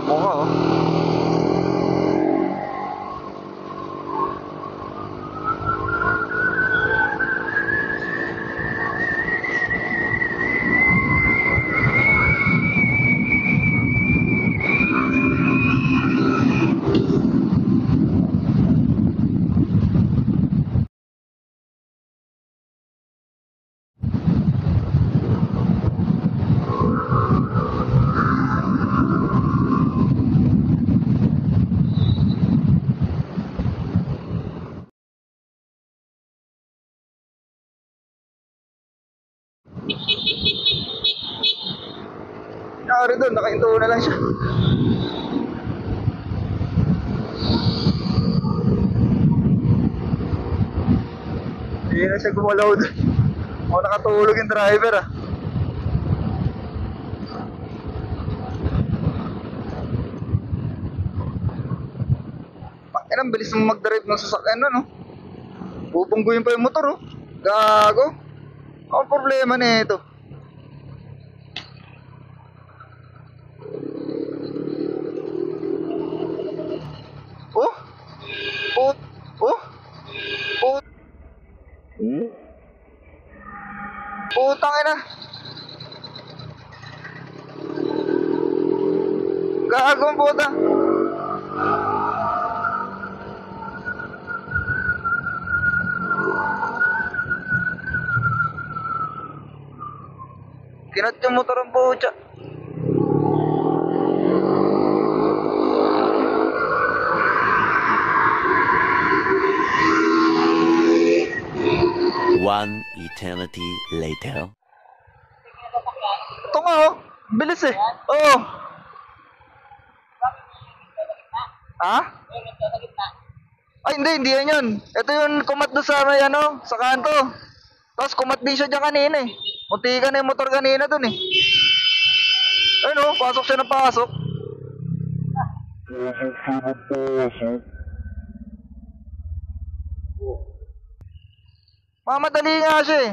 Takbo ka, oh. Nari doon, nakahinto na lang siya. Hindi na siya gumalaw doon. O nakatulog yung driver, ah. Ang bilis mong mag-drive ng sasakyan na, no? Bubungguin pa yung motor, oh. Gago. Ang problema na ito. Oh? Put. Oh? Put. Putang ina. Gagong puta. Kinat yung motor ang pucha. One eternity later. Ito nga, oh. Bilis eh. Oh. Ha? Ay, hindi yan yun. Ito yung kumat doon sa may ano, sa kanto. Tapos kumat din siya dyan kanina eh. Muntikan na yung motor kanina doon eh. Ayun oh, pasok siya ng pasok. Mamadali nga siya eh.